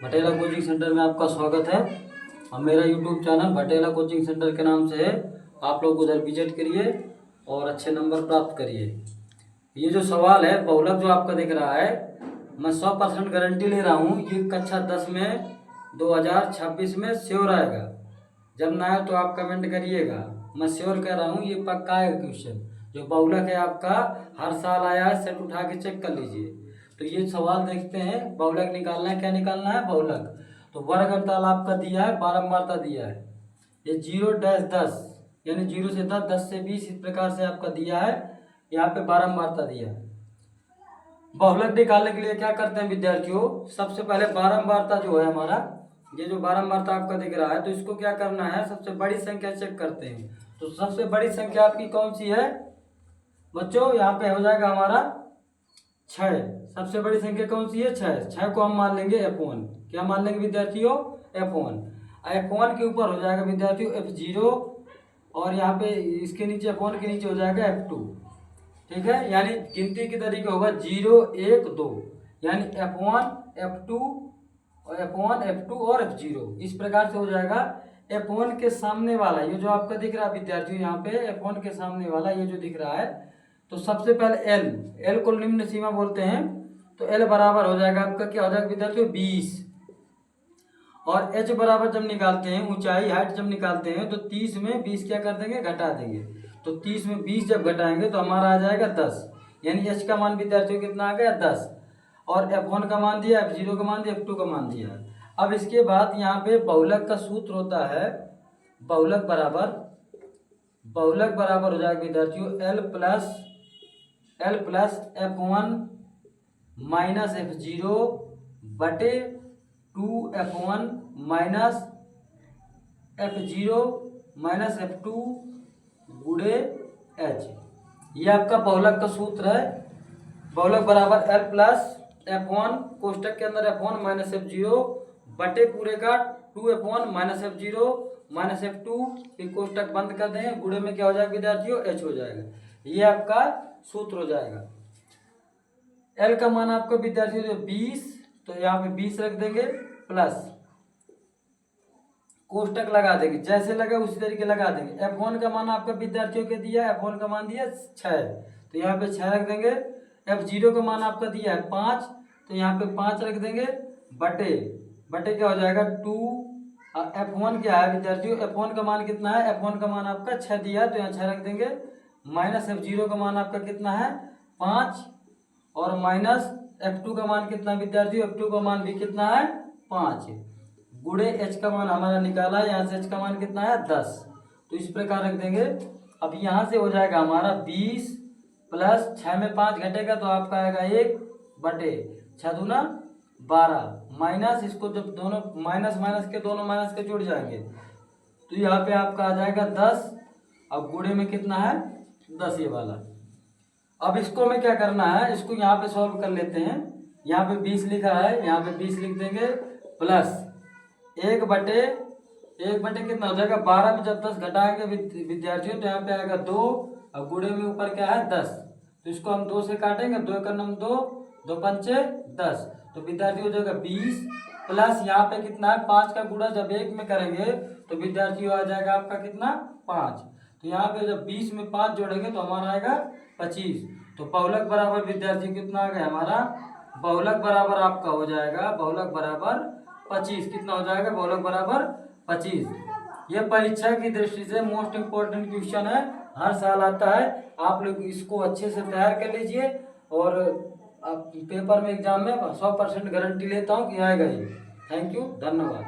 भटेला coaching centre में आपका स्वागत है। और मेरा यूट्यूब चैनल भटेला कोचिंग सेंटर के नाम से है। आप लोग उधर विजिट करिए और अच्छे नंबर प्राप्त करिए। ये जो सवाल है बहुलक जो आपका दिख रहा है, मैं 100% गारंटी ले रहा हूँ ये कक्षा 10 में 2026 में श्योर आएगा। जब ना आए तो आप कमेंट करिएगा। मैं श्योर कह रहा हूँ ये पक्का है क्वेश्चन। जो बहुलक है आपका हर साल आया है, सेट उठा के चेक कर लीजिए। तो ये सवाल देखते हैं, बहुलक निकालना है। क्या निकालना है? बहुलक। तो वर्ग अंतराल आपका दिया है, बारंबारता दिया है। ये 0-10 यानी 0 से 10, 10 से 20 इस प्रकार से आपका दिया है। यहाँ पे बारंबारता दिया है। बहुलक निकालने के लिए क्या करते हैं विद्यार्थियों, सबसे पहले बारंबारता जो है हमारा, ये जो बारंबारता आपका दिख रहा है, तो इसको क्या करना है, सबसे बड़ी संख्या चेक करते हैं। तो सबसे बड़ी संख्या आपकी कौन सी है बच्चों? यहाँ पे हो जाएगा हमारा 6। सबसे बड़ी संख्या कौन सी है? 6। 6 को हम मान लेंगे F1। क्या मान लेंगे विद्यार्थियों? F1। F1 के ऊपर हो जाएगा विद्यार्थियों F0, और यहाँ पे इसके नीचे F1 के नीचे हो जाएगा F2। ठीक है, यानी गिनती के तरीके होगा 0, 1, 2, यानी F1, F2 और F1, F2 और F0 इस प्रकार से हो जाएगा। F1 के सामने वाला ये जो आपका दिख रहा है विद्यार्थियों, यहाँ पे F1 के सामने वाला ये जो दिख रहा है, तो सबसे पहले L को निम्न सीमा बोलते हैं। तो L बराबर हो जाएगा आपका, क्या हो जाएगा विद्यार्थियों? 20। और H बराबर जब निकालते हैं, ऊंचाई हाइट जब निकालते हैं, तो 30 में 20 क्या कर देंगे? घटा देंगे। तो 30 में 20 जब घटाएंगे तो हमारा आ जाएगा 10, यानी H का मान विद्यार्थियों कितना आ गया? 10। और F1 का मान दिया, F0 का मान दिया, F2 का मान दिया। अब इसके बाद यहाँ पे बहुलक का सूत्र होता है, बहुलक बराबर हो जाएगा विद्यार्थियों L plus F1 minus F0 बटे 2F1 minus F0 minus F2 गुणे H। ये आपका बहुलक का सूत्र है। बहुलक बराबर L प्लस F1 कोष्टक के अंदर F1 माइनस F0 बटे पूरे का 2F1 minus F0 minus F2, फिर कोष्टक बंद कर दें, गुणे में क्या हो जाएगा विद्यार्थियों? H हो जाएगा। ये आपका सूत्र हो जाएगा। L का मान आपका विद्यार्थियों 20, तो यहाँ पे 20 रख देंगे, प्लस कोष्टक लगा देंगे, जैसे लगे उसी तरीके लगा देंगे। F1 का मान आपका विद्यार्थियों के दिया, F1 का मान दिया 6, तो यहाँ पे 6 रख देंगे। F0 का मान आपका दिया है 5, तो यहाँ पे 5 रख देंगे, बटे क्या हो जाएगा 2। F1 क्या है विद्यार्थियों? F1 का मान कितना है? F1 का मान आपका 6 दिया है, तो यहाँ 6 रख देंगे, माइनस F0 का मान आपका कितना है? 5, और माइनस F2 का मान कितना विद्यार्थियों? F2 का मान भी कितना है? 5, गुणे H का मान हमारा निकाला है, यहाँ से H का मान कितना है? 10, तो इस प्रकार रख देंगे। अब यहाँ से हो जाएगा हमारा 20 प्लस 6 में 5 घटेगा तो आपका आएगा 1 बटे 6 दूना 12, माइनस इसको जब दोनों माइनस के दोनों माइनस के जुड़ जाएंगे तो यहाँ पे आपका आ जाएगा 10। अब गुणे में कितना है? 10 ये वाला। अब इसको में क्या करना है, इसको यहाँ पे सॉल्व कर लेते हैं। यहाँ पे 20 लिखा है, यहाँ पे 20 लिख देंगे, प्लस 1 बटे कितना हो जाएगा? 12 में जब 10 घटाएंगे विद्यार्थियों तो यहाँ पे आएगा 2, और गुणे में ऊपर क्या है? 10, तो इसको हम 2 से काटेंगे, 2 का नम 2, 2 पंचे 10, तो विद्यार्थियों हो जाएगा 20, प्लस यहाँ पे कितना है? 5 का गुणा जब 1 में करेंगे तो विद्यार्थियों आ जाएगा आपका कितना? 5, तो यहाँ पे जब 20 में 5 जोड़ेंगे तो हमारा आएगा 25। तो बहुलक बराबर विद्यार्थी कितना आ गया हमारा? बहुलक बराबर आपका हो जाएगा, बहुलक बराबर 25। कितना हो जाएगा? बहुलक बराबर 25। ये परीक्षा की दृष्टि से मोस्ट इम्पोर्टेंट क्वेश्चन है, हर साल आता है। आप लोग इसको अच्छे से तैयार कर लीजिए, और पेपर में एग्जाम में 100% गारंटी लेता हूँ कि आएगा ही। थैंक यू, धन्यवाद।